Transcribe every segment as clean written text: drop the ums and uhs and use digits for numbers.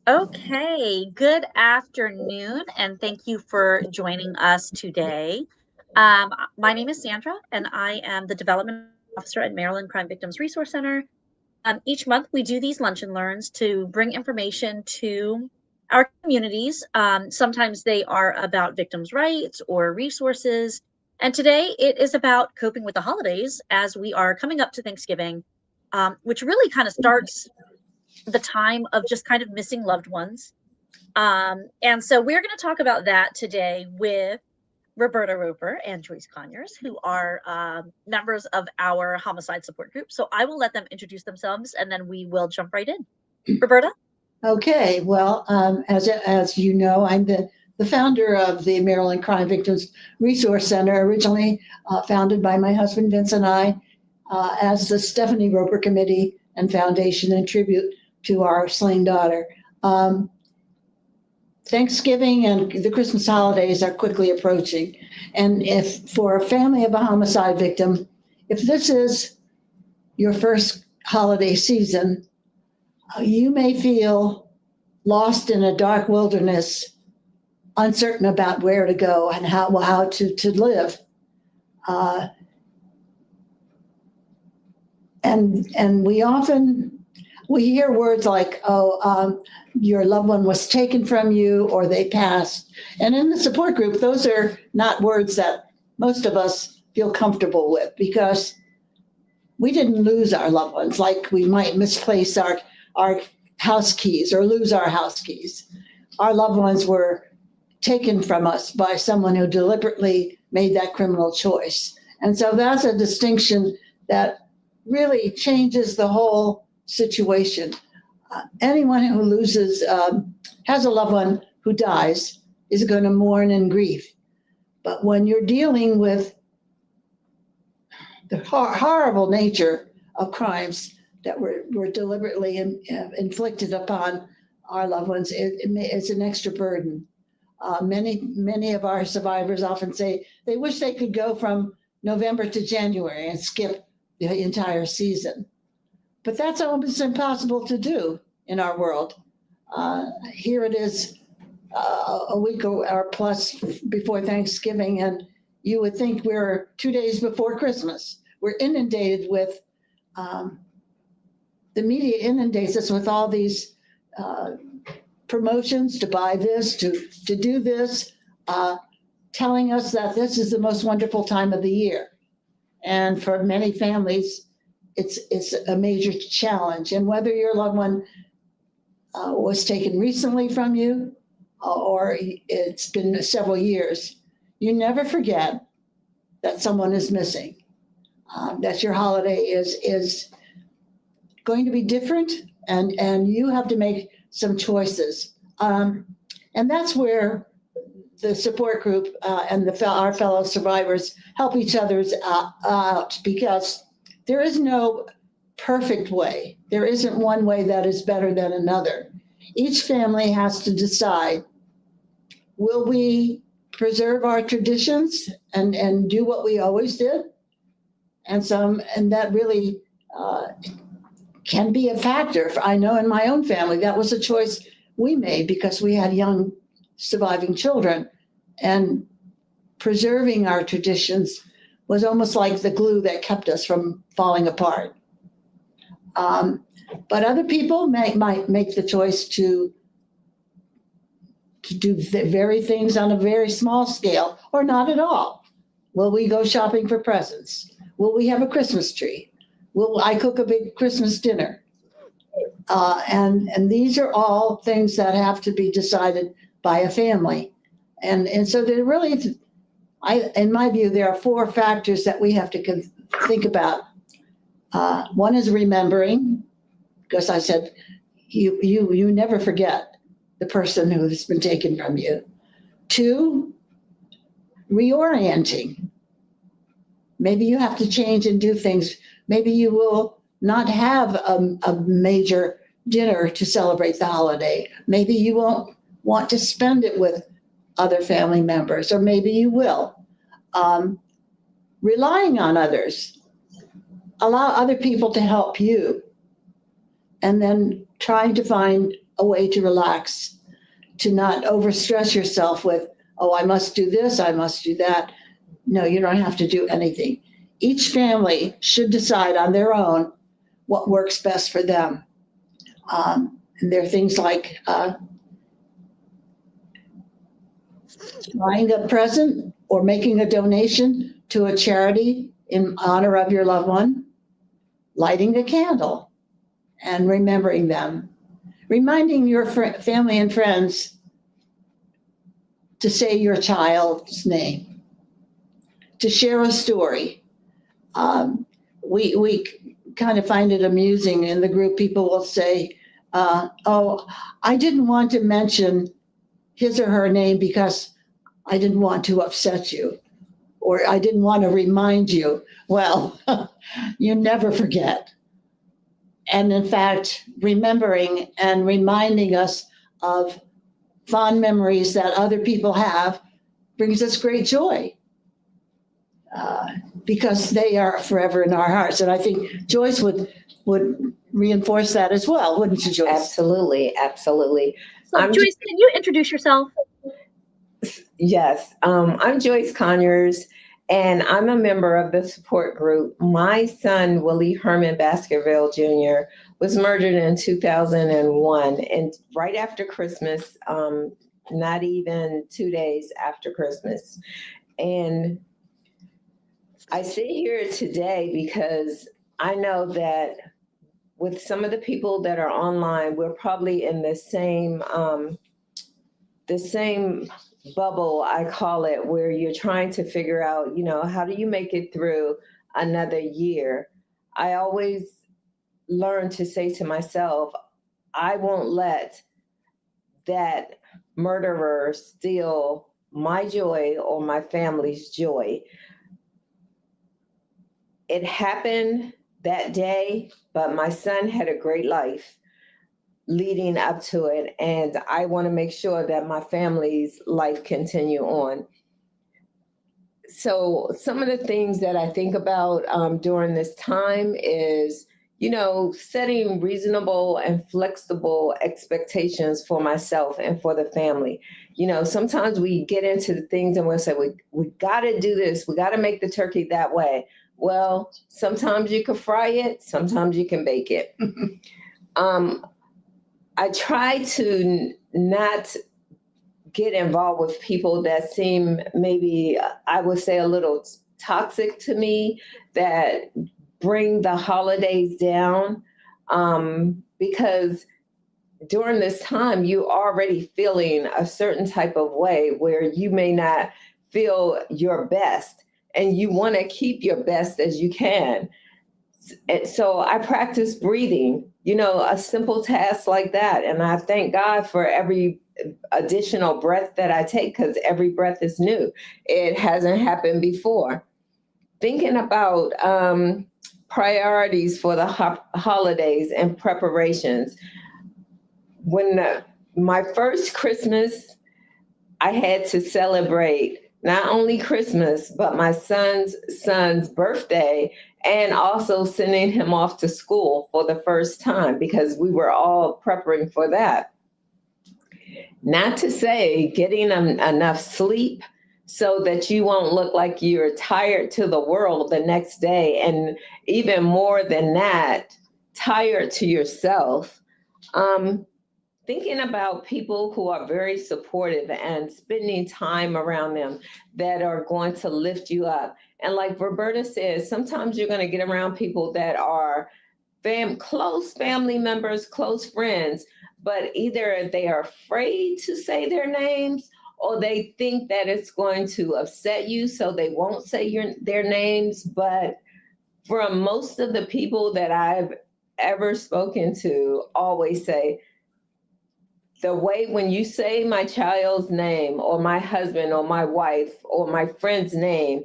Okay, good afternoon, and thank you for joining us today. My name is Sandra, and I am the Development Officer at Maryland Crime Victims Resource Center. Each month, we do these lunch and learns to bring information to our communities. Sometimes they are about victims' rights or resources, and today it is about coping with the holidays as we are coming up to Thanksgiving, which really kind of starts the time of just kind of missing loved ones. And so we're going to talk about that today with Roberta Roper and Joyce Conyers, who are members of our homicide support group. So I will let them introduce themselves and then we will jump right in. Roberta? Okay, well, as you know, I'm the founder of the Maryland Crime Victims Resource Center, originally founded by my husband Vince and I as the Stephanie Roper Committee and Foundation in tribute to our slain daughter. Thanksgiving and the Christmas holidays are quickly approaching. And if for a family of a homicide victim, if this is your first holiday season, you may feel lost in a dark wilderness, uncertain about where to go and how to live. And we hear words like, your loved one was taken from you or they passed. And in the support group, those are not words that most of us feel comfortable with because we didn't lose our loved ones like we might misplace our house keys or lose our house keys. Our loved ones were taken from us by someone who deliberately made that criminal choice. And so that's a distinction that really changes the whole situation. Anyone who loses, has a loved one who dies, is going to mourn and grieve. But when you're dealing with the horrible nature of crimes that were deliberately inflicted upon our loved ones, it's an extra burden. Many of our survivors often say they wish they could go from November to January and skip the entire season. But that's almost impossible to do in our world. Here it is a week or plus before Thanksgiving, and you would think we're 2 days before Christmas. We're inundated with, the media inundates us with all these promotions to buy this, to do this, telling us that this is the most wonderful time of the year. And for many families, it's a major challenge. And whether your loved one was taken recently from you or it's been several years, you never forget that someone is missing, that your holiday is going to be different and you have to make some choices. And that's where the support group and our fellow survivors help each other out because there is no perfect way. There isn't one way that is better than another. Each family has to decide, will we preserve our traditions and do what we always did? And that really can be a factor. I know in my own family, that was a choice we made because we had young surviving children, and preserving our traditions was almost like the glue that kept us from falling apart. But other people might make the choice to do very things on a very small scale or not at all. Will we go shopping for presents? Will we have a Christmas tree? Will I cook a big Christmas dinner? And these are all things that have to be decided by a family. And so there really, in my view, there are 4 factors that we have to think about. One is remembering, because I said, you never forget the person who has been taken from you. 2, reorienting. Maybe you have to change and do things. Maybe you will not have a major dinner to celebrate the holiday. Maybe you won't want to spend it with other family members, or maybe you will. Relying on others. Allow other people to help you. And then trying to find a way to relax, to not overstress yourself with, oh, I must do this, I must do that. No, you don't have to do anything. Each family should decide on their own what works best for them. And there are things like buying a present or making a donation to a charity in honor of your loved one, lighting a candle and remembering them, reminding your family and friends to say your child's name, to share a story. We kind of find it amusing in the group. People will say, oh, I didn't want to mention his or her name because I didn't want to upset you, or I didn't want to remind you. Well, you never forget. And in fact, remembering and reminding us of fond memories that other people have brings us great joy, because they are forever in our hearts. And I think Joyce would reinforce that as well, wouldn't you, Joyce? Absolutely, absolutely. So, Joyce, can you introduce yourself? Yes, I'm Joyce Conyers, and I'm a member of the support group. My son, Willie Herman Baskerville Jr., was murdered in 2001, and right after Christmas, not even 2 days after Christmas. And I sit here today because I know that with some of the people that are online, we're probably in the same bubble, I call it, where you're trying to figure out, how do you make it through another year? I always learn to say to myself, I won't let that murderer steal my joy or my family's joy. It happened that day, but my son had a great life leading up to it, and I want to make sure that my family's life continue on. So some of the things that I think about during this time is, setting reasonable and flexible expectations for myself and for the family. Sometimes we get into the things and we'll say, we got to do this. We got to make the turkey that way. Well, sometimes you can fry it. Sometimes you can bake it. I try to not get involved with people that seem maybe, I would say, a little toxic to me, that bring the holidays down, because during this time, you're already feeling a certain type of way where you may not feel your best, and you want to keep your best as you can. And so I practice breathing, a simple task like that. And I thank God for every additional breath that I take, because every breath is new. It hasn't happened before. Thinking about priorities for the holidays and preparations. When my first Christmas, I had to celebrate not only Christmas, but my son's birthday, and also sending him off to school for the first time, because we were all preparing for that. Not to say getting enough sleep so that you won't look like you're tired to the world the next day, and even more than that, tired to yourself. Thinking about people who are very supportive and spending time around them that are going to lift you up. And like Roberta says, sometimes you're going to get around people that are close family members, close friends, but either they are afraid to say their names, or they think that it's going to upset you, so they won't say their names. But from most of the people that I've ever spoken to, always say, the way when you say my child's name or my husband or my wife or my friend's name,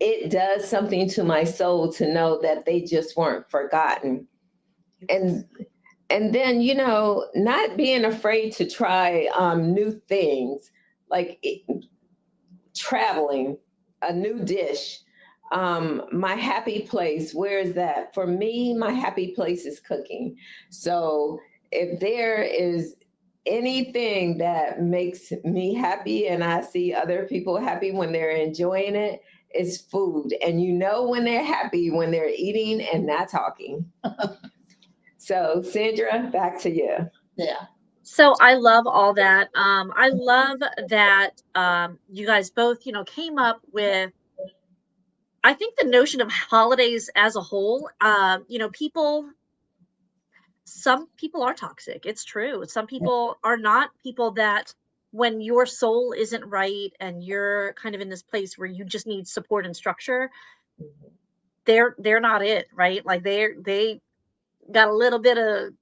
it does something to my soul to know that they just weren't forgotten. And then, not being afraid to try new things, like traveling, a new dish. My happy place, where is that? For me, my happy place is cooking. So if there is anything that makes me happy and I see other people happy when they're enjoying it is food. And you know when they're happy when they're eating and not talking. So Sandra, back to you. Yeah. So I love all that. I love that you guys both, came up with, I think, the notion of holidays as a whole. Some people are toxic. It's true. Some people are not people that, when your soul isn't right and you're kind of in this place where you just need support and structure, they're not it, right? Like they got a little bit of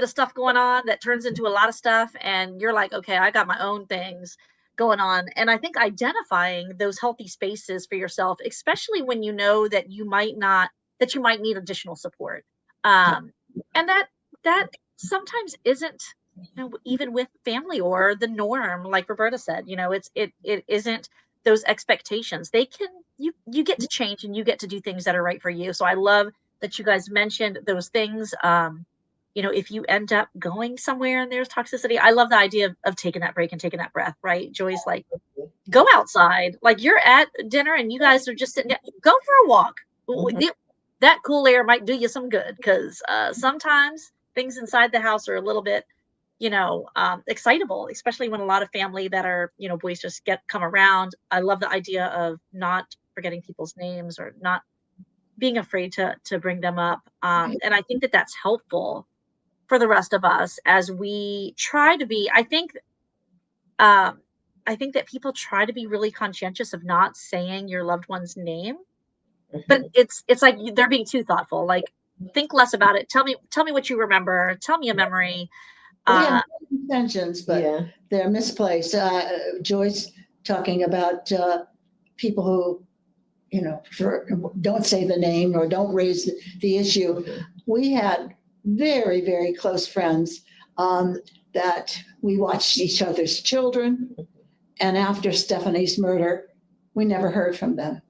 stuff going on that turns into a lot of stuff, and you're like, okay, I got my own things going on. And I think identifying those healthy spaces for yourself, especially when you know that you might need additional support, and that sometimes isn't, even with family or the norm, like Roberta said, it isn't those expectations. You get to change, and you get to do things that are right for you. So I love that you guys mentioned those things. If you end up going somewhere and there's toxicity, I love the idea of taking that break and taking that breath, right? Joy's like, go outside. Like, you're at dinner and you guys are just sitting down, go for a walk. That cool air might do you some good, because sometimes things inside the house are a little bit, excitable, especially when a lot of family that are, boys just come around. I love the idea of not forgetting people's names or not being afraid to bring them up. And I think that that's helpful for the rest of us as we try to be, I think that people try to be really conscientious of not saying your loved one's name, but it's like they're being too thoughtful. Like, think less about it. Tell me what you remember. Tell me a memory. We have intentions, but they're misplaced. Joyce talking about people who, don't say the name or don't raise the issue. We had very, very close friends that we watched each other's children. And after Stephanie's murder, we never heard from them.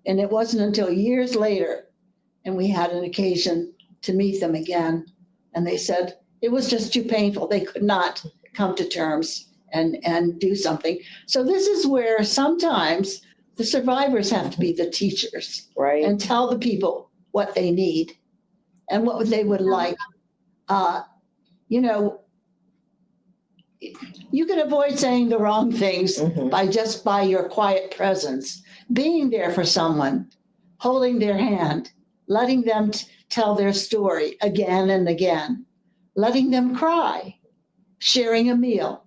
And it wasn't until years later, and we had an occasion to meet them again, and they said it was just too painful. They could not come to terms and do something. So this is where sometimes the survivors have to be the teachers, right, and tell the people what they need and what they would like. You can avoid saying the wrong things by your quiet presence, being there for someone, holding their hand, letting them tell their story again and again, letting them cry, sharing a meal,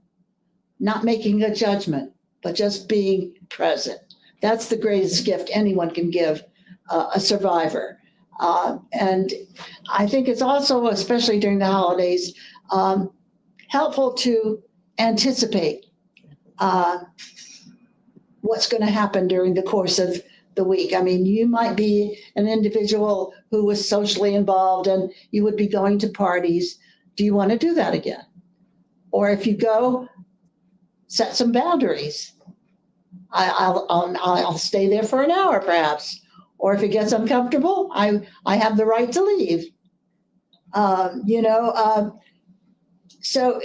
not making a judgment, but just being present. That's the greatest gift anyone can give a survivor. And I think it's also, especially during the holidays, helpful to anticipate what's going to happen during the course of the week. I mean, you might be an individual who was socially involved and you would be going to parties. Do you want to do that again? Or if you go, set some boundaries. I'll stay there for an hour, perhaps. Or if it gets uncomfortable, I have the right to leave. So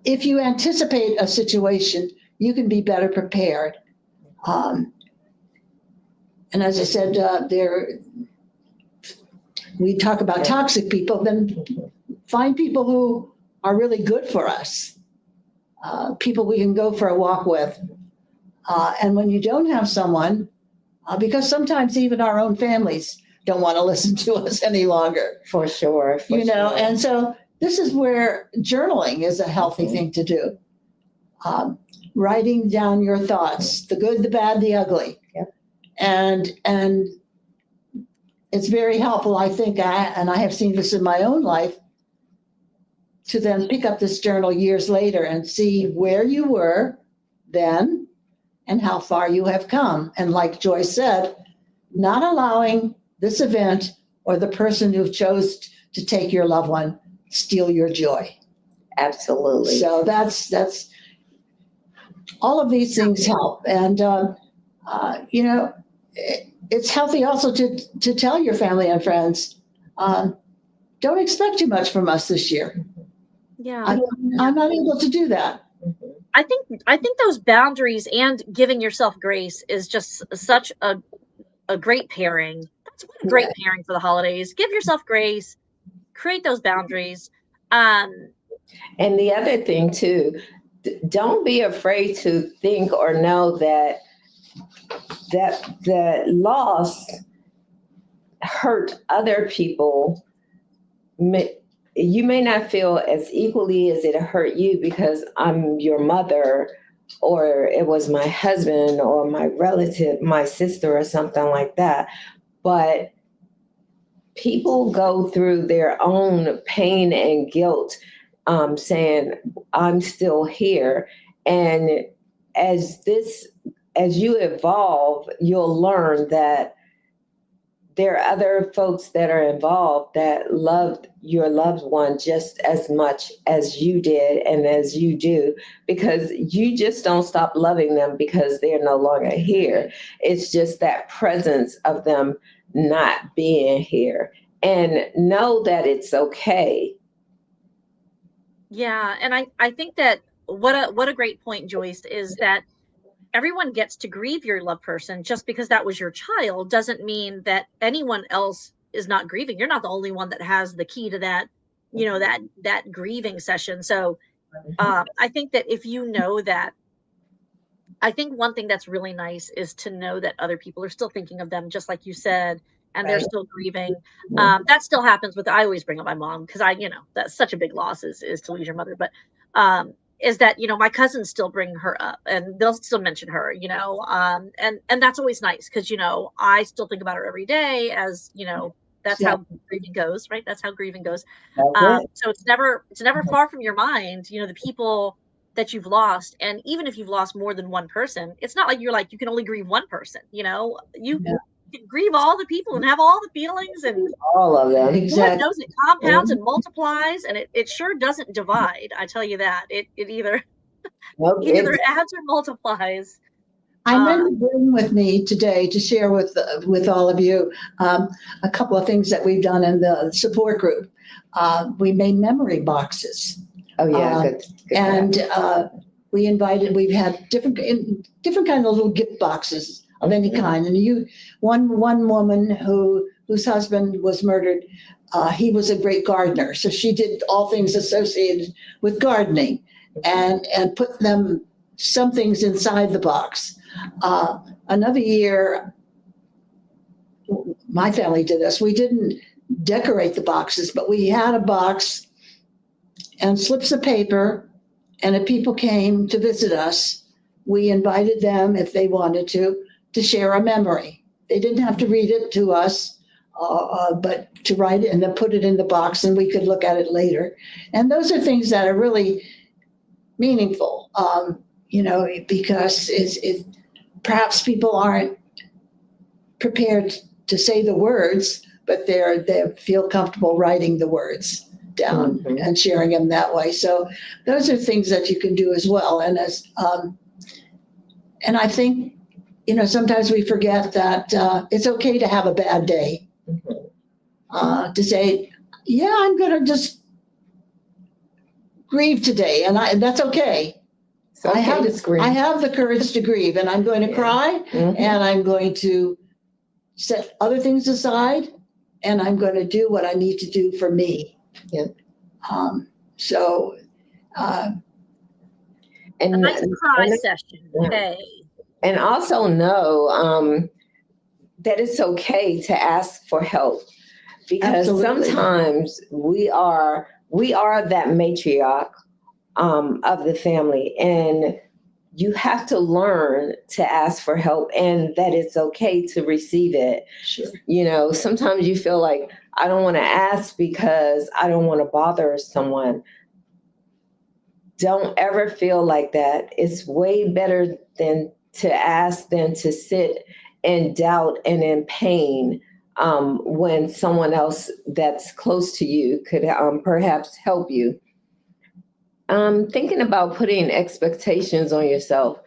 if you anticipate a situation, you can be better prepared. And as I said, we talk about toxic people, then find people who are really good for us, people we can go for a walk with. And when you don't have someone, because sometimes even our own families don't want to listen to us any longer. For sure. And so this is where journaling is a healthy thing to do. Writing down your thoughts, the good, the bad, the ugly. Yep. And it's very helpful, I think, and I have seen this in my own life, to then pick up this journal years later and see where you were then and how far you have come. And like Joyce said, not allowing this event or the person who chose to take your loved one steal your joy. Absolutely. So that's all of these things help. And, it's healthy also to tell your family and friends, don't expect too much from us this year. Yeah. I'm not able to do that. I think those boundaries and giving yourself grace is just such a great pairing. That's what a great pairing for the holidays. Give yourself grace, create those boundaries. Um, And the other thing too, don't be afraid to think or know that the loss hurt other people. You may not feel as equally as it hurt you because I'm your mother, or it was my husband or my relative, my sister or something like that. But people go through their own pain and guilt, saying, I'm still here. And as you evolve, you'll learn that there are other folks that are involved that loved your loved one just as much as you did and as you do, because you just don't stop loving them because they're no longer here. It's just that presence of them not being here, and know that it's okay. yeah, and I think that what a great point, Joyce, is that everyone gets to grieve your loved person. Just because that was your child doesn't mean that anyone else is not grieving. You're not the only one that has the key to that, that grieving session. So I think that if you know that, I think one thing that's really nice is to know that other people are still thinking of them, just like you said, and they're Right. still grieving. That still happens with, I always bring up my mom because that's such a big loss is to lose your mother. But is that, my cousins still bring her up and they'll still mention her, and that's always nice because, I still think about her every day as, that's Yeah. how grieving goes, right? That's how grieving goes. That's it. So it's never far from your mind, the people that you've lost. And even if you've lost more than one person, it's not like you can only grieve one person, you Yeah. can grieve all the people and have all the feelings, and All of them. Lord Exactly. knows it compounds and multiplies, and it sure doesn't divide. I tell you that. It either Nope, it either adds or multiplies. I meant to bring with me today to share with all of you a couple of things that we've done in the support group. We made memory boxes. Oh yeah, good. And we've had different kind of little gift boxes of any kind. And one woman whose husband was murdered, he was a great gardener. So she did all things associated with gardening and put some things inside the box. Another year, my family did this. We didn't decorate the boxes, but we had a box and slips of paper, and if people came to visit us, we invited them, if they wanted to share a memory. They didn't have to read it to us, but to write it and then put it in the box, and we could look at it later. And those are things that are really meaningful, because perhaps people aren't prepared to say the words, but they feel comfortable writing the words down and sharing them that way. So those are things that you can do as well. And and I think, sometimes we forget that it's okay to have a bad day. To say, yeah, I'm going to just grieve today, and that's okay. It's okay I have to scream. I have the courage to grieve, and I'm going to cry, and I'm going to set other things aside, and I'm going to do what I need to do for me. Yeah. So, And A nice cry session. Okay. And also know that it's okay to ask for help, because Absolutely. sometimes we are that matriarch of the family, and you have to learn to ask for help, and that it's okay to receive it. Sure. Sometimes you feel like, I don't want to ask because I don't want to bother someone. Don't ever feel like that. It's way better than to ask than to sit in doubt and in pain when someone else that's close to you could perhaps help you. Thinking about putting expectations on yourself.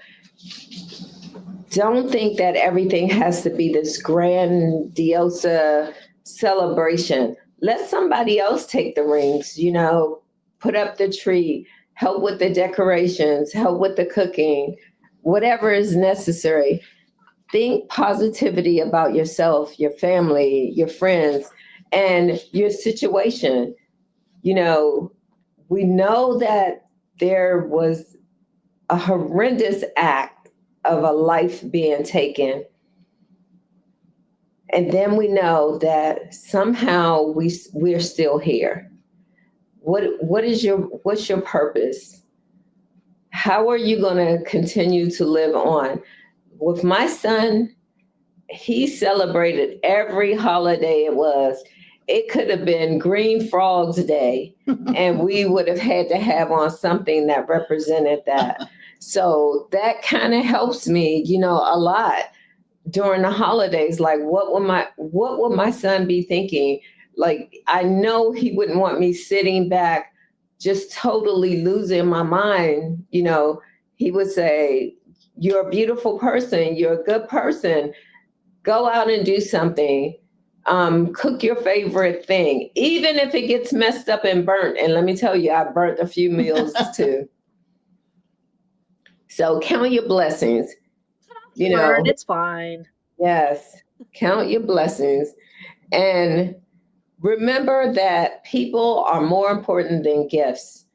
Don't think that everything has to be this grandiose celebration. Let somebody else take the rings, put up the tree, help with the decorations, help with the cooking, whatever is necessary. Think positivity about yourself, your family, your friends, and your situation. You know, we know that there was a horrendous act of a life being taken. And then we know that somehow we're still here. What's your purpose? How are you going to continue to live on? With my son, he celebrated every holiday it was. It could have been Green Frogs Day, and we would have had to have on something that represented that. So that kind of helps me, you know, a lot during the holidays. Like, what would my son be thinking? Like, I know he wouldn't want me sitting back just totally losing my mind. You know, he would say, "You're a beautiful person. You're a good person. Go out and do something. Cook your favorite thing, even if it gets messed up and burnt." And let me tell you, I burnt a few meals too. So count your blessings. You know, it's fine. Yes, count your blessings. And remember that people are more important than gifts.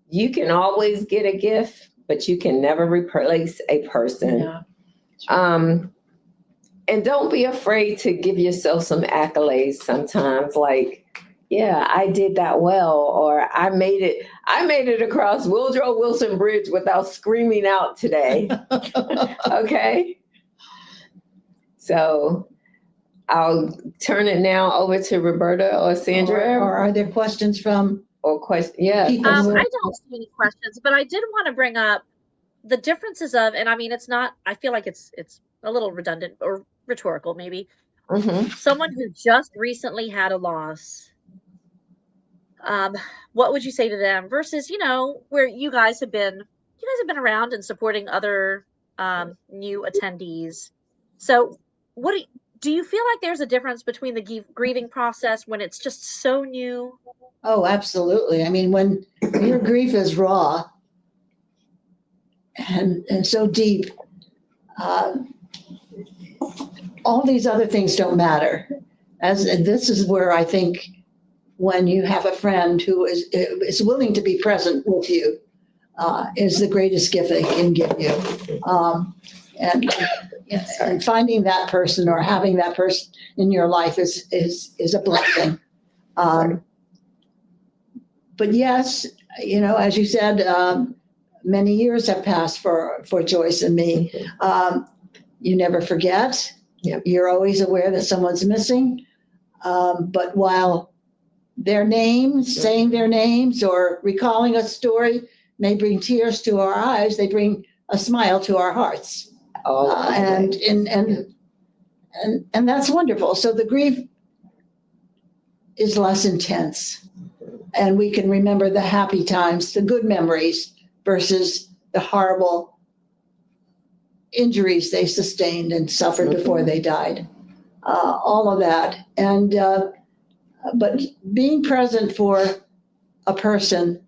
You can always get a gift, but you can never replace a person. Yeah. And don't be afraid to give yourself some accolades sometimes, like, yeah, I did that well, or I made it across Woodrow Wilson Bridge without screaming out today. Okay? So I'll turn it now over to Roberta or Sandra. Or are there questions from? Yeah. I don't see any questions, but I did want to bring up the differences of, and I mean, it's not, I feel like it's a little redundant or rhetorical maybe. Mm-hmm. Someone who just recently had a loss, what would you say to them versus, you know, where you guys have been around and supporting other new attendees. So what do you feel like there's a difference between the grieving process when it's just so new? Oh, absolutely. I mean, when your grief is raw and so deep, all these other things don't matter. And this is where I think when you have a friend who is willing to be present with you, is the greatest gift they can give you. And finding that person or having that person in your life is a blessing. But yes, you know, as you said, many years have passed for Joyce and me. You never forget. Yep. You're always aware that someone's missing. But while their names, saying their names or recalling a story may bring tears to our eyes, they bring a smile to our hearts. And that's wonderful. So the grief is less intense. And we can remember the happy times, the good memories versus the horrible injuries they sustained and suffered before they died. All of that. And but being present for a person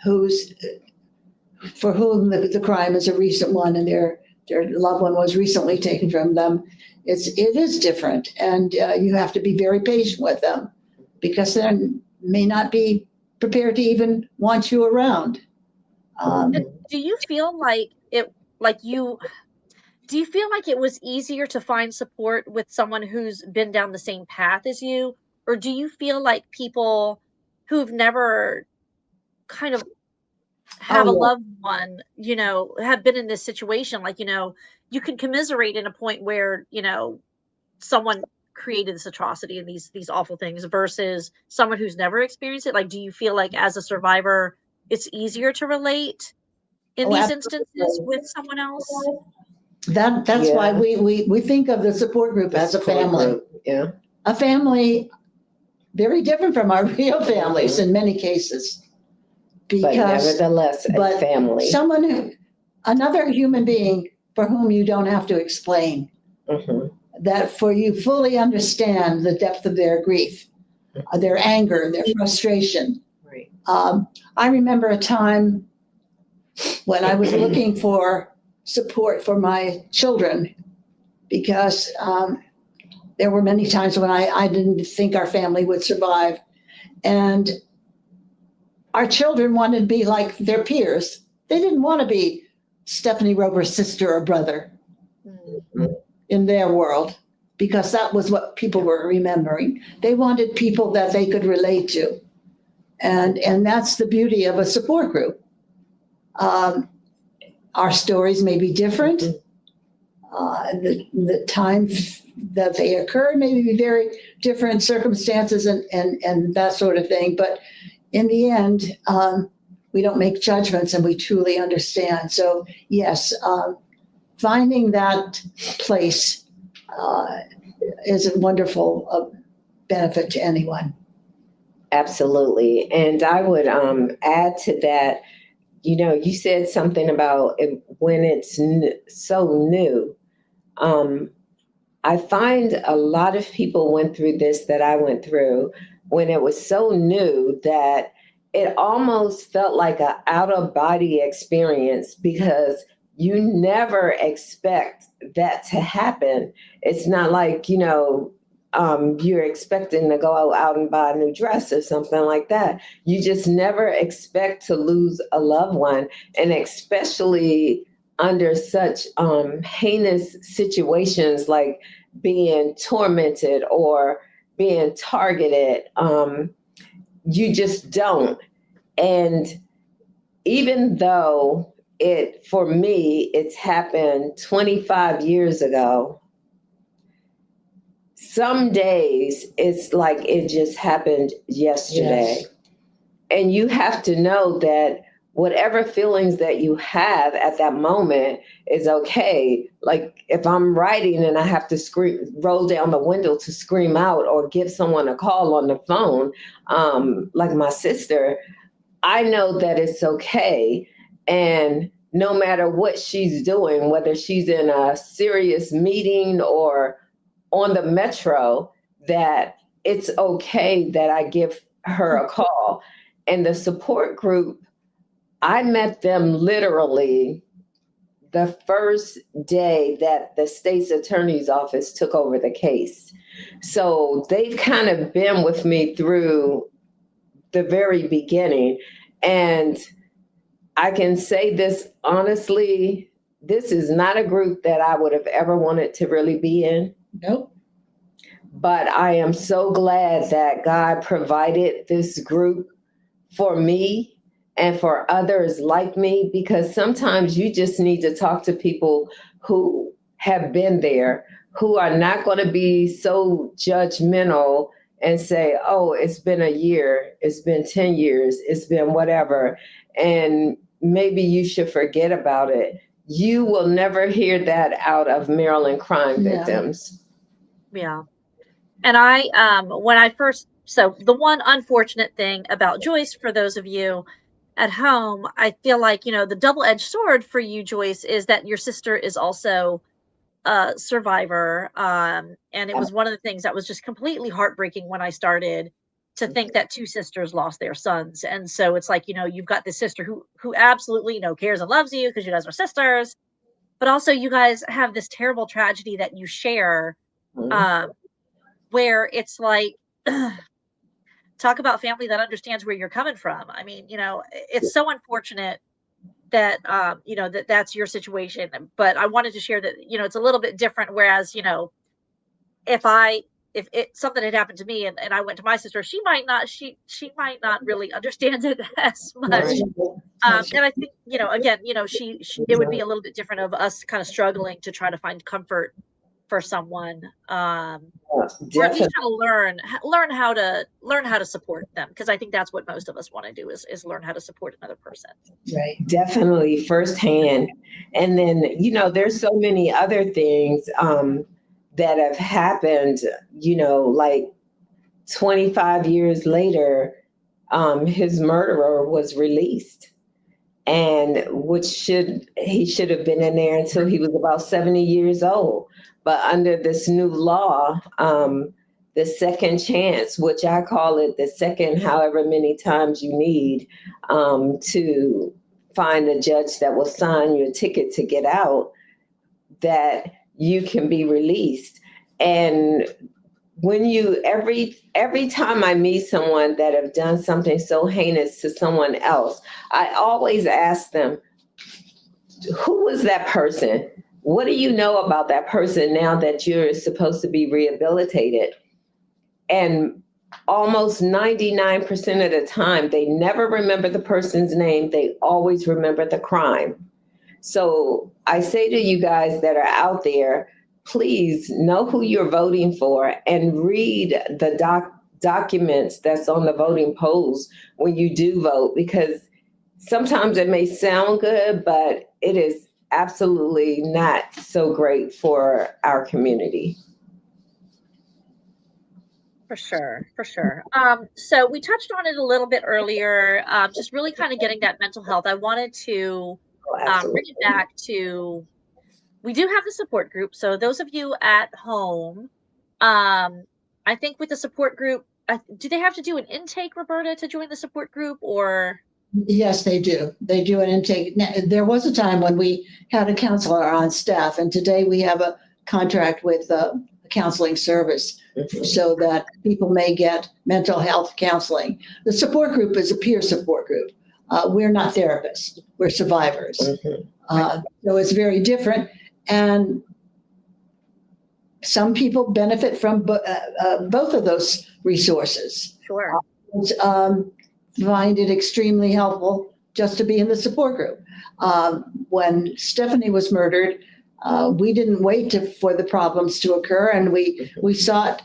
for whom the crime is a recent one and their loved one was recently taken from them, it is different. And you have to be very patient with them because they may not be prepared to even want you around. Do you feel like do you feel like it was easier to find support with someone who's been down the same path as you? Or do you feel like people who've never kind of have a loved one, you know, have been in this situation, like, you know, you can commiserate in a point where, you know, someone created this atrocity and these awful things versus someone who's never experienced it? Like, do you feel like as a survivor, it's easier to relate in these instances with someone else? That's why we think of the support group as a family. Yeah. A family very different from our real families in many cases. But nevertheless, a family. Another human being for whom you don't have to explain. Mm-hmm. That for you fully understand the depth of their grief, their anger, their frustration. Right. I remember a time when I was looking for support for my children because there were many times when I didn't think our family would survive. And our children wanted to be like their peers. They didn't want to be Stephanie Roper's sister or brother in their world, because that was what people were remembering. They wanted people that they could relate to. And that's the beauty of a support group. Our stories may be different. The time that they occurred may be very different circumstances and that sort of thing. But in the end, we don't make judgments and we truly understand. So yes, finding that place is a wonderful benefit to anyone. Absolutely. And I would add to that, you said something about when it's so new. I find a lot of people went through this that I went through when it was so new that it almost felt like an out-of-body experience, because you never expect that to happen. It's not like, you're expecting to go out and buy a new dress or something like that. You just never expect to lose a loved one. And especially under such heinous situations like being tormented or being targeted, you just don't. And even though for me, it's happened 25 years ago, some days it's like it just happened yesterday. Yes. And you have to know that whatever feelings that you have at that moment is okay. Like if I'm writing and I have to roll down the window to scream out or give someone a call on the phone, like my sister, I know that it's okay. And no matter what she's doing, whether she's in a serious meeting or on the metro, that it's okay that I give her a call. And the support group, I met them literally the first day that the state's attorney's office took over the case. So they've kind of been with me through the very beginning. And I can say this honestly, this is not a group that I would have ever wanted to really be in. Nope. But I am so glad that God provided this group for me and for others like me, because sometimes you just need to talk to people who have been there, who are not going to be so judgmental and say, oh, it's been a year, it's been 10 years, it's been whatever, and maybe you should forget about it. You will never hear that out of Maryland crime victims. Yeah. And so the one unfortunate thing about Joyce, for those of you at home, I feel like, the double-edged sword for you, Joyce, is that your sister is also a survivor. And it was one of the things that was just completely heartbreaking when I started to think that two sisters lost their sons. And so it's like, you've got this sister who absolutely, cares and loves you because you guys are sisters, but also you guys have this terrible tragedy that you share, where it's like, talk about family that understands where you're coming from. I mean, it's so unfortunate that, that's your situation, but I wanted to share that, it's a little bit different. Whereas, if something had happened to me and I went to my sister, she might not really understand it as much. Right. And I think, again, it would be a little bit different of us kind of struggling to try to find comfort for someone, or at least how to learn how to support them, because I think that's what most of us want to do is learn how to support another person. Right. Definitely firsthand. And then, there's so many other things that have happened, like 25 years later, his murderer was released, and he should have been in there until he was about 70 years old. But under this new law, the second chance, which I call it the second however many times you need to find a judge that will sign your ticket to get out, that you can be released. And when you every time I meet someone that have done something so heinous to someone else, I always ask them, who was that person? What do you know about that person now that you're supposed to be rehabilitated? And almost 99% of the time, they never remember the person's name. They always remember the crime. So I say to you guys that are out there, please know who you're voting for and read the documents that's on the voting polls when you do vote, because sometimes it may sound good, but it is absolutely not so great for our community. For sure, for sure. So we touched on it a little bit earlier, just really kind of getting that mental health. I wanted to bring it back to, we do have the support group. So those of you at home, I think with the support group, do they have to do an intake, Roberta, to join the support group, or? Yes, they do. They do an intake. Now, there was a time when we had a counselor on staff, and today we have a contract with a counseling service so that people may get mental health counseling. The support group is a peer support group. We're not therapists. We're survivors. So it's very different. And some people benefit from both of those resources. Sure. Find it extremely helpful just to be in the support group. When Stephanie was murdered, we didn't wait for the problems to occur, and we sought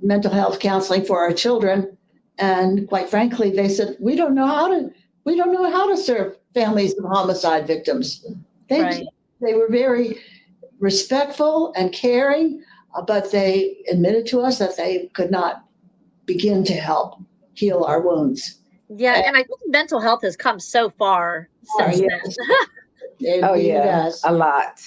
mental health counseling for our children. And quite frankly, they said, we don't know how to serve families of homicide victims. They were very respectful and caring, but they admitted to us that they could not begin to help heal our wounds. Yeah, and I think mental health has come so far since then. Yes. A lot.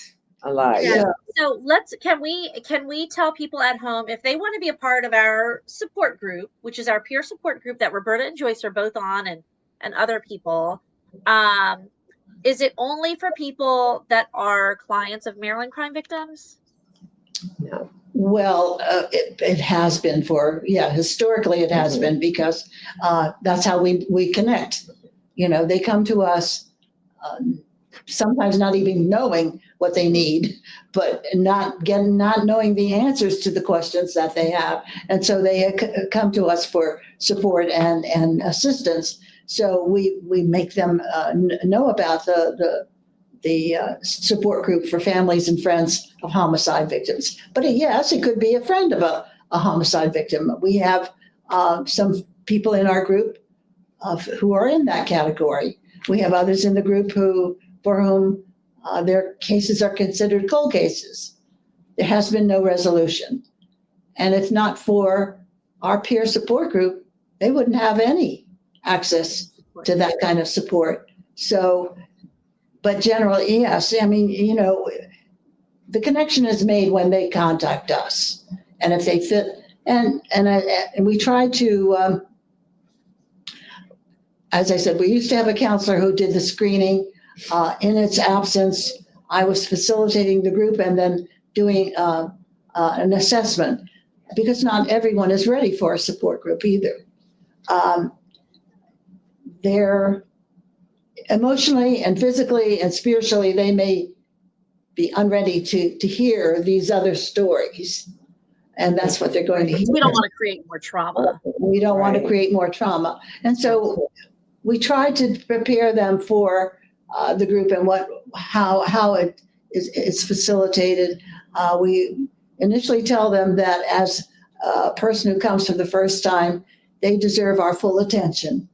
Yeah. So can we tell people at home, if they want to be a part of our support group, which is our peer support group that Roberta and Joyce are both on, and other people, is it only for people that are clients of Maryland crime victims? No. Well, it has been historically it has been, because that's how we connect. They come to us sometimes not even knowing what they need, but not knowing the answers to the questions that they have. And so they come to us for support and assistance. So we make them know about the support group for families and friends of homicide victims. But yes, it could be a friend of a homicide victim. We have some people in our group who are in that category. We have others in the group for whom their cases are considered cold cases. There has been no resolution. And if not for our peer support group, they wouldn't have any access to that kind of support. So, but generally, yes, I mean, the connection is made when they contact us. And if they fit, and we try to, as I said, we used to have a counselor who did the screening. In its absence, I was facilitating the group and then doing an assessment, because not everyone is ready for a support group either. They're emotionally and physically and spiritually, they may be unready to hear these other stories. And that's what they're going to hear. We don't want to create more trauma. We don't want to create more trauma. And so we try to prepare them for the group and how it is facilitated. We initially tell them that as a person who comes for the first time, they deserve our full attention.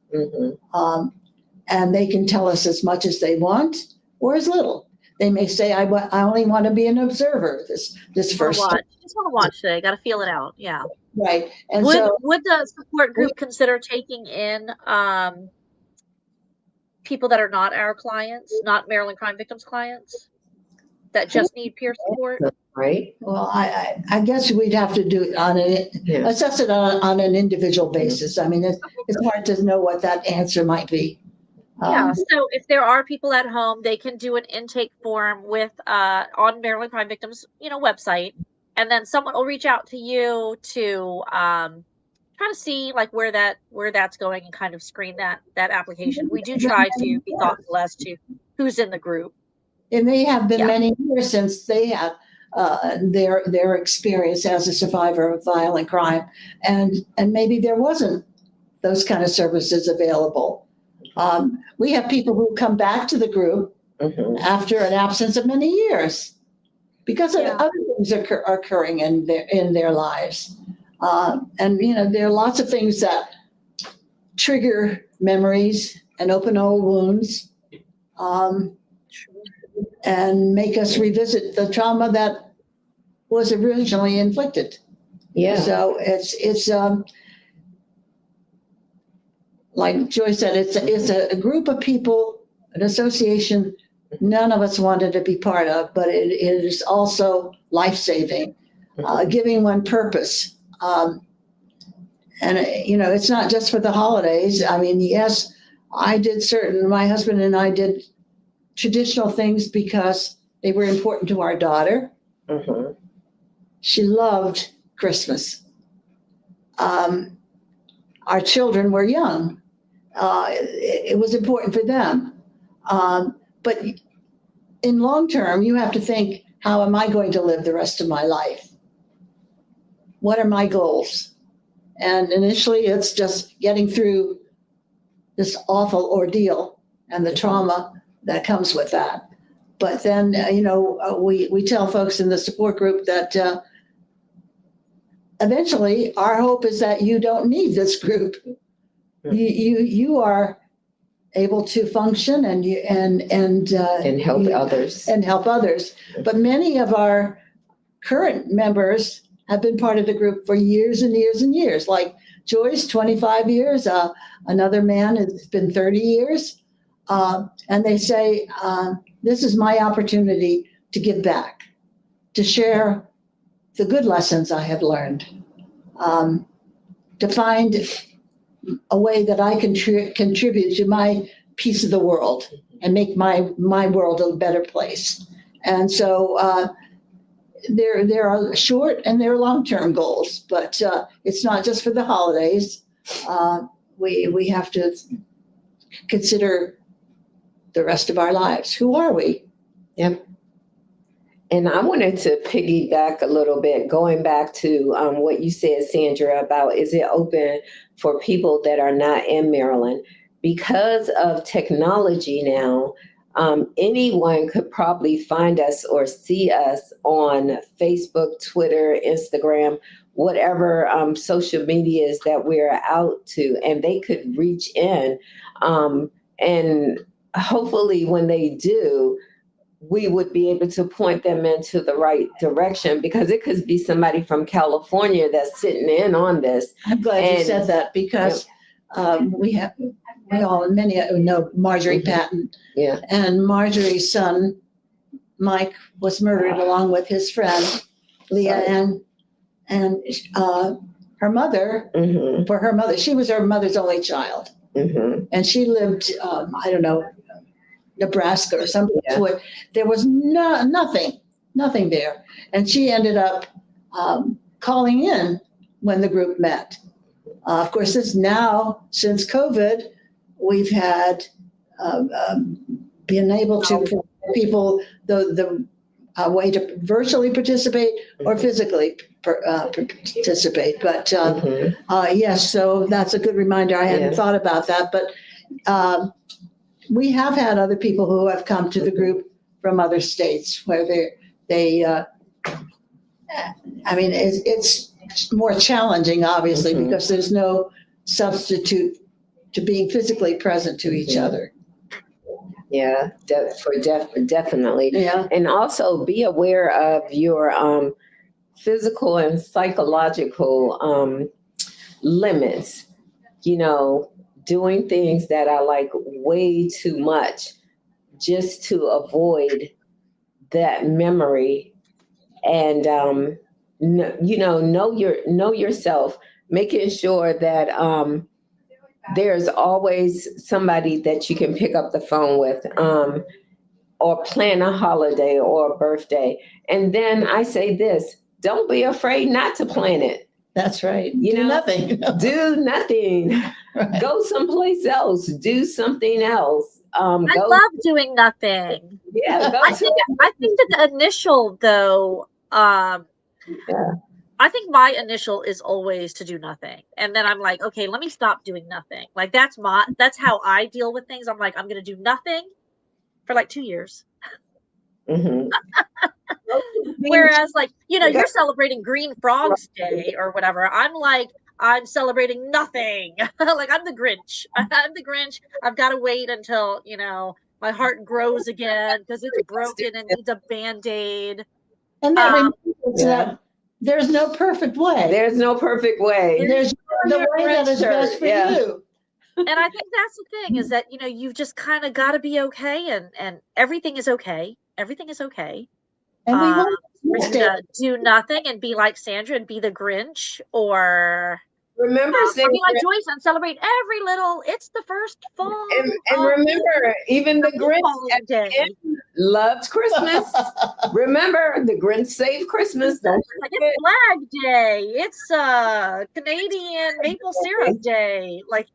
And they can tell us as much as they want or as little. They may say, I only want to be an observer this first time. Just want to watch today. Got to feel it out. Yeah. Right. And would the support group consider taking in people that are not our clients, not Maryland crime victims clients, that just need peer support? right? Well, I guess we'd have to do it assess it on an individual basis. I mean, it's hard to know what that answer might be. Yeah, so if there are people at home, they can do an intake form with on Maryland Crime Victims, website, and then someone will reach out to you to try to see like where that's going and kind of screen that application. We do try to be thoughtful as to who's in the group. It may have been Yeah. many years since they had their experience as a survivor of violent crime, and maybe there wasn't those kind of services available. We have people who come back to the group after an absence of many years because of other things are occurring in their lives. And there are lots of things that trigger memories and open old wounds, and make us revisit the trauma that was originally inflicted. Yeah. So it's like Joy said, it's a group of people, an association none of us wanted to be part of, but it is also life-saving, giving one purpose. And it's not just for the holidays. I mean, yes, my husband and I did traditional things because they were important to our daughter. She loved Christmas. Our children were young. It was important for them. But in long term, you have to think, how am I going to live the rest of my life? What are my goals? And initially, it's just getting through this awful ordeal and the trauma that comes with that. But then, we tell folks in the support group that eventually our hope is that you don't need this group. You are able to function and help others. And help others. But many of our current members have been part of the group for years and years and years. Like Joyce, 25 years. Another man has been 30 years. And they say, this is my opportunity to give back, to share the good lessons I have learned, to find a way that I can contribute to my piece of the world and make my world a better place. And so there are short and there are long-term goals, but it's not just for the holidays. We have to consider the rest of our lives. Who are we? Yep. And I wanted to piggyback a little bit, going back to what you said, Sandra, about is it open for people that are not in Maryland? Because of technology now, anyone could probably find us or see us on Facebook, Twitter, Instagram, whatever social medias that we're out to, and they could reach in. And hopefully when they do, we would be able to point them into the right direction, because it could be somebody from California that's sitting in on this. I'm glad you said that, because many know Marjorie Patton. Yeah. And Marjorie's son, Mike, was murdered along with his friend, Leah, and her mother, for her mother, she was her mother's only child. And she lived, Nebraska or something where there was nothing there. And she ended up calling in when the group met. Of course, since COVID, we've had been able to provide people the way to virtually participate or physically participate. But yes, so that's a good reminder. I hadn't thought about that, but we have had other people who have come to the group from other states where it's more challenging, obviously, because there's no substitute to being physically present to each other. Yeah, definitely. Yeah. And also be aware of your physical and psychological limits, doing things that are like way too much just to avoid that memory and know yourself, making sure that there's always somebody that you can pick up the phone with, or plan a holiday or a birthday. And then I say this: don't be afraid not to plan it. That's right. Do nothing. Do nothing. Right. Go someplace else. Do something else. I love doing nothing. Yeah. I think that the initial though, I think my initial is always to do nothing. And then I'm like, okay, let me stop doing nothing. Like that's how I deal with things. I'm like, I'm going to do nothing for like 2 years. Mm-hmm. Whereas like, you're celebrating Green Frogs Day or whatever. I'm like, I'm celebrating nothing. Like I'm the Grinch. I'm the Grinch. I've got to wait until, my heart grows again because it's broken and needs a Band-Aid. And that reminds us that there's no perfect way. There's no perfect way. There's the way that is best for you. And I think that's the thing is that, you've just kind of got to be okay and everything is okay. Everything is okay. And we won't do nothing and be like Sandra and be the Grinch, or remember be like Joyce and celebrate every little. It's the first fall. And remember, even the Grinch at the end loves Christmas. Remember, the Grinch saved Christmas. Don't forget. It's Flag Day. It's Canadian Maple Syrup Day. Like,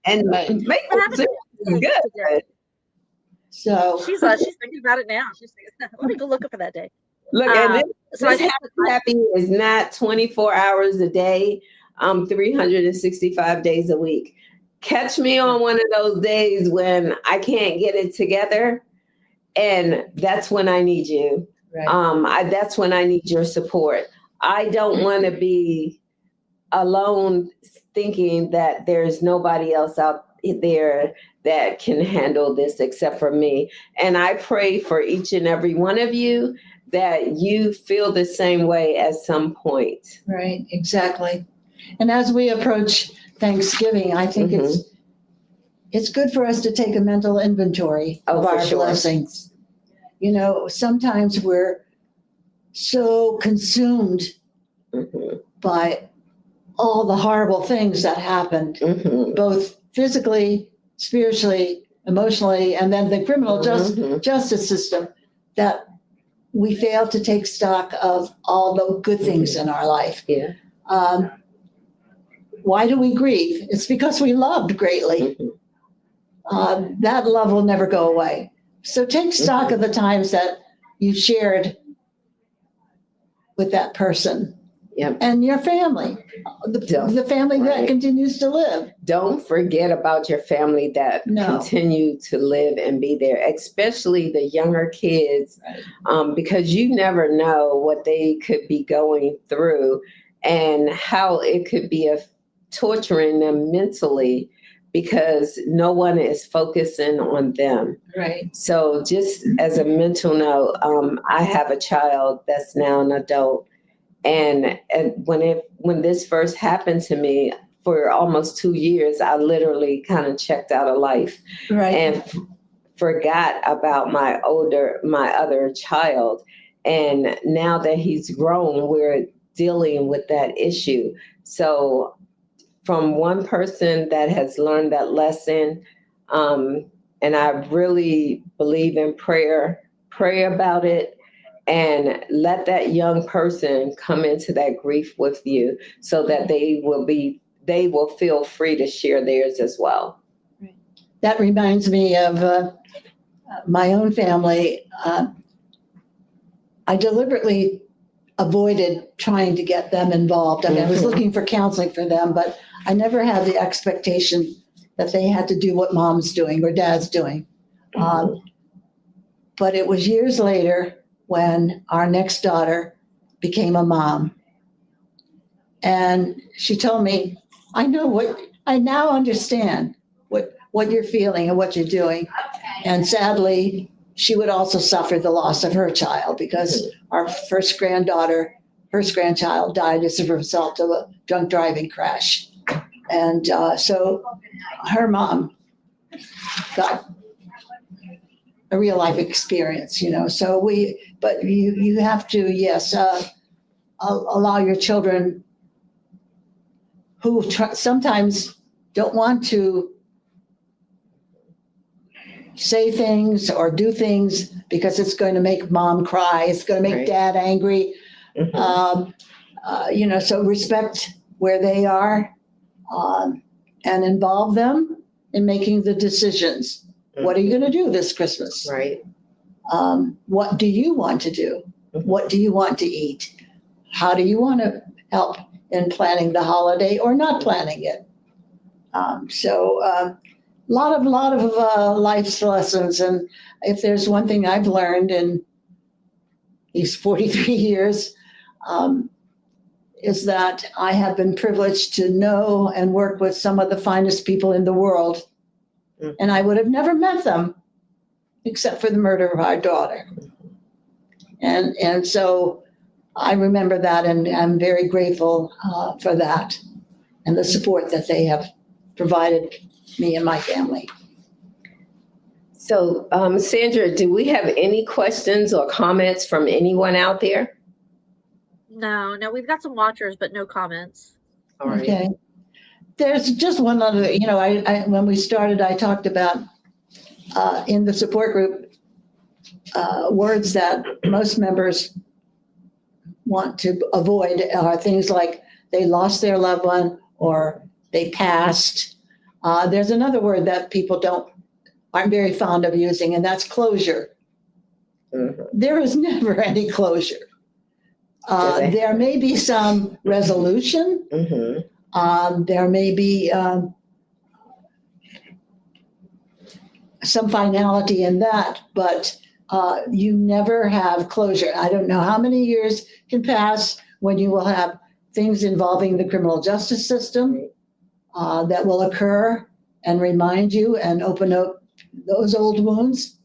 and maple syrup is good. So she's thinking about it now. She's thinking, let me go look up for that day. Look, and this happy is not 24 hours a day, 365 days a week. Catch me on one of those days when I can't get it together, and that's when I need you. Right. That's when I need your support. I don't want to be alone thinking that there's nobody else out there that can handle this except for me. And I pray for each and every one of you that you feel the same way at some point. Right, exactly. And as we approach Thanksgiving, I think it's good for us to take a mental inventory of our blessings. Sometimes we're so consumed by all the horrible things that happened, both physically, spiritually, emotionally, and then the criminal justice system, that we fail to take stock of all the good things in our life. Yeah. Why do we grieve? It's because we loved greatly. That love will never go away. So take stock of the times that you shared with that person. Yep. And your family, the family that continues to live. Don't forget about your family that continue to live and be there, especially the younger kids, because you never know what they could be going through and how it could be torturing them mentally because no one is focusing on them. Right. So just as a mental note, I have a child that's now an adult. And when this first happened to me, for almost 2 years, I literally kind of checked out of life, and forgot about my other child. And now that he's grown, we're dealing with that issue. So from one person that has learned that lesson, and I really believe in prayer, pray about it. And let that young person come into that grief with you so that they will feel free to share theirs as well. That reminds me of my own family. I deliberately avoided trying to get them involved. I mean, I was looking for counseling for them, but I never had the expectation that they had to do what mom's doing or dad's doing. But it was years later when our next daughter became a mom. And she told me, I now understand what you're feeling and what you're doing. And sadly, she would also suffer the loss of her child because our first grandchild died as a result of a drunk driving crash. And so her mom got a real life experience, So but you have to, yes, allow your children who sometimes don't want to say things or do things because it's going to make mom cry, it's going to make Right. dad angry. So respect where they are, and involve them in making the decisions. What are you going to do this Christmas? Right. What do you want to do? What do you want to eat? How do you want to help in planning the holiday or not planning it? A lot of life's lessons. And if there's one thing I've learned in these 43 years, is that I have been privileged to know and work with some of the finest people in the world. And I would have never met them except for the murder of our daughter. And so I remember that, and I'm very grateful for that and the support that they have provided me and my family. So, Sandra, do we have any questions or comments from anyone out there? No, we've got some watchers, but no comments. All right. Okay. There's just one other, I when we started, I talked about in the support group words that most members want to avoid are things like they lost their loved one or they passed. There's another word that people aren't very fond of using, and that's closure. There is never any closure. There may be some resolution. There may be some finality in that, but you never have closure. I don't know how many years can pass when you will have things involving the criminal justice system that will occur and remind you and open up those old wounds.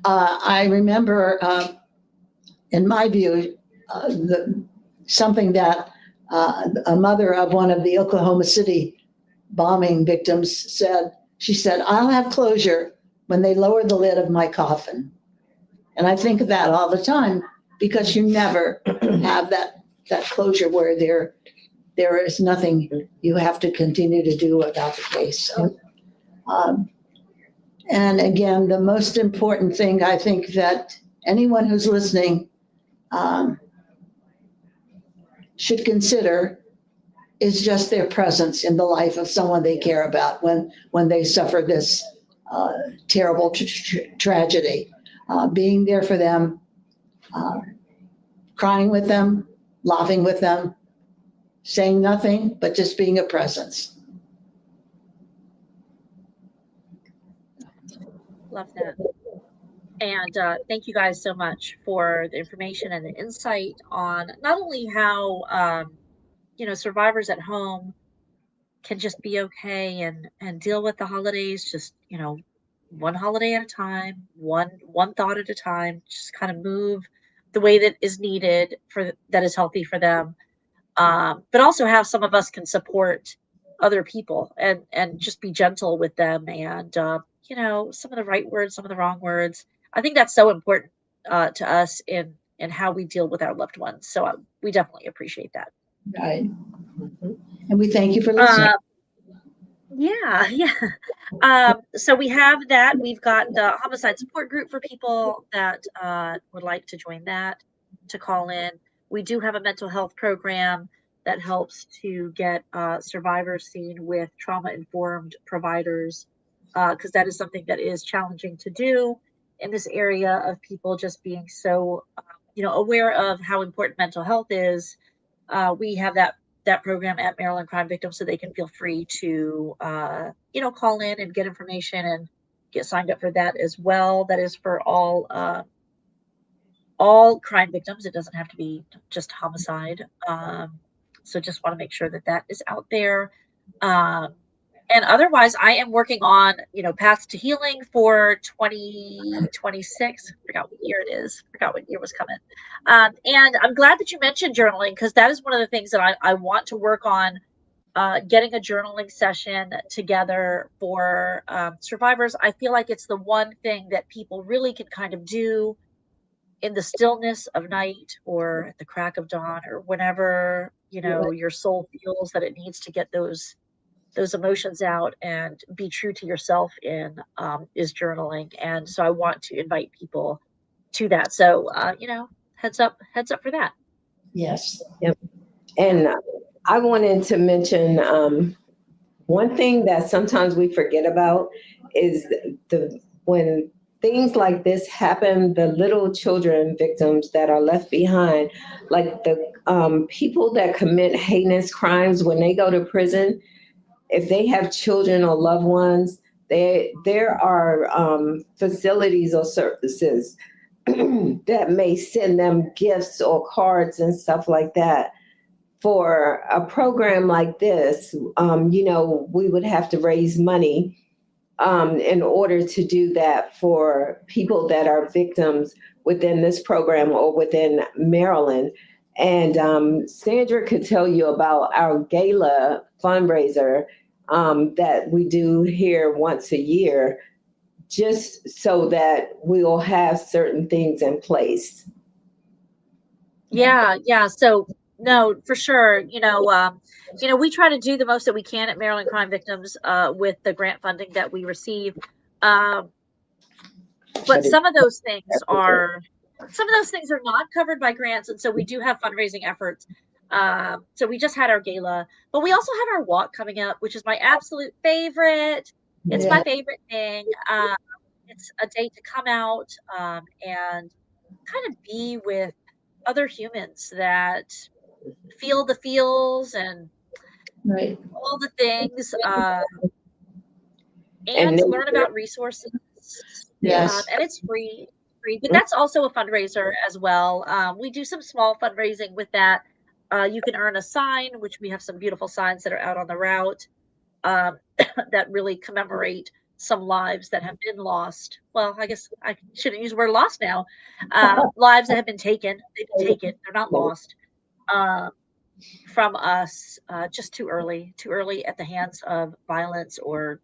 I remember, in my view, something that a mother of one of the Oklahoma City bombing victims said. She said, "I'll have closure when they lower the lid of my coffin." And I think of that all the time, because you never have that closure where there is nothing you have to continue to do about the case. So, and again, the most important thing I think that anyone who's listening should consider is just their presence in the life of someone they care about when they suffer this terrible tragedy. Being there for them, crying with them, laughing with them, saying nothing, but just being a presence. Love that. And thank you guys so much for the information and the insight on not only how, survivors at home can just be okay and deal with the holidays, just, one holiday at a time, one thought at a time, just kind of move the way that is needed that is healthy for them. But also how some of us can support other people and just be gentle with them and, some of the right words, some of the wrong words. I think that's so important to us in how we deal with our loved ones. So we definitely appreciate that. Right. And we thank you for listening. So we have that. We've got the homicide support group for people that would like to join that, to call in. We do have a mental health program that helps to get survivors seen with trauma-informed providers, because that is something that is challenging to do in this area of people just being so, aware of how important mental health is. We have that program at Maryland Crime Victims, so they can feel free to, call in and get information and get signed up for that as well. That is for all crime victims. It doesn't have to be just homicide. So just want to make sure that is out there. And otherwise, I am working on, Paths to Healing for 2026. Forgot what year it is. Forgot what year was coming. And I'm glad that you mentioned journaling, because that is one of the things that I want to work on getting a journaling session together for survivors. I feel like it's the one thing that people really can kind of do in the stillness of night or at the crack of dawn or whenever, your soul feels that it needs to get those emotions out and be true to yourself in is journaling. And so I want to invite people to that. So, heads up for that. Yes. Yep. And I wanted to mention one thing that sometimes we forget about is when things like this happen, the little children victims that are left behind, like the people that commit heinous crimes when they go to prison, if they have children or loved ones, there are facilities or services that may send them gifts or cards and stuff like that. For a program like this, we would have to raise money in order to do that for people that are victims within this program or within Maryland. And Sandra could tell you about our gala fundraiser that we do here once a year, just so that we'll have certain things in place. Yeah. So no, for sure. We try to do the most that we can at Maryland Crime Victims with the grant funding that we receive. But some of those things are not covered by grants, and so we do have fundraising efforts. So we just had our gala, but we also have our walk coming up, which is my absolute favorite. It's my favorite thing. It's a day to come out and kind of be with other humans that feel the feels and Right. all the things, And and learn about resources. Yes. And it's free, but that's also a fundraiser as well. We do some small fundraising with that. You can earn a sign, which we have some beautiful signs that are out on the route that really commemorate some lives that have been lost. Well, I guess I shouldn't use the word lost now. Lives that have been taken. They've been taken. They're not lost from us just too early at the hands of violence or,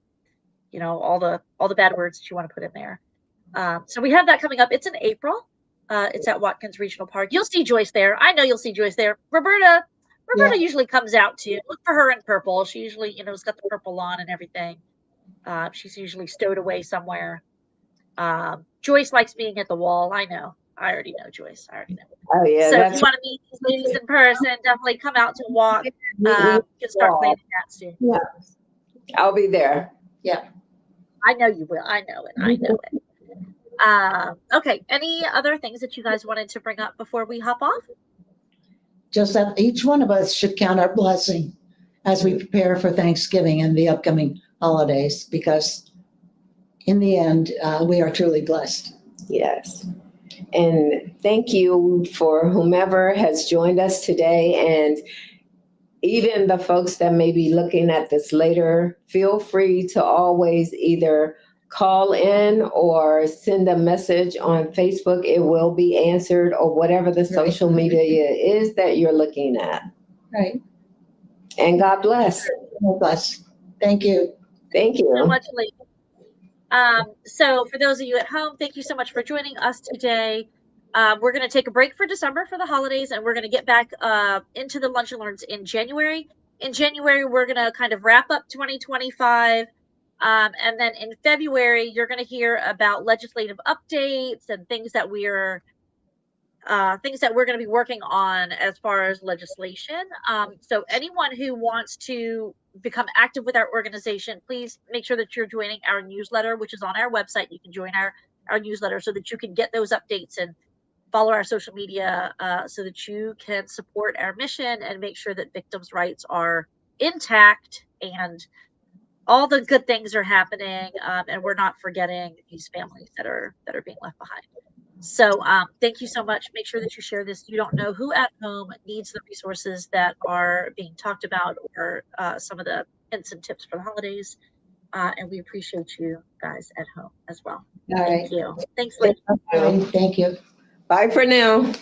all the bad words that you want to put in there. So we have that coming up. It's in April. It's at Watkins Regional Park. You'll see Joyce there. I know you'll see Joyce there. Roberta usually comes out too. Look for her in purple. She usually, has got the purple on and everything. She's usually stowed away somewhere. Joyce likes being at the wall. I know. I already know Joyce. I already know. Oh yeah. So if you want to meet these ladies in person, definitely come out to walk. You can start planning that soon. Yeah, I'll be there. Yeah. I know you will. I know it. Okay. Any other things that you guys wanted to bring up before we hop off? Just that each one of us should count our blessing as we prepare for Thanksgiving and the upcoming holidays, because in the end, we are truly blessed. Yes. And thank you for whomever has joined us today. And even the folks that may be looking at this later, feel free to always either call in or send a message on Facebook. It will be answered, or whatever the social media is that you're looking at. Right. And God bless. God bless. Thank you. Thank you so much, ladies. So for those of you at home, thank you so much for joining us today. We're going to take a break for December for the holidays, and we're going to get back into the Lunch and Learns in January. In January, we're going to kind of wrap up 2025. And then in February, you're going to hear about legislative updates and things that we're going to be working on as far as legislation. So anyone who wants to become active with our organization, please make sure that you're joining our newsletter, which is on our website. You can join our newsletter so that you can get those updates and follow our social media so that you can support our mission and make sure that victims' rights are intact and all the good things are happening, and we're not forgetting these families that are being left behind. So thank you so much. Make sure that you share this. You don't know who at home needs the resources that are being talked about, or some of the hints and tips for the holidays. And we appreciate you guys at home as well. All Thank right. you. Thanks, Lee. Thank you. Bye for now.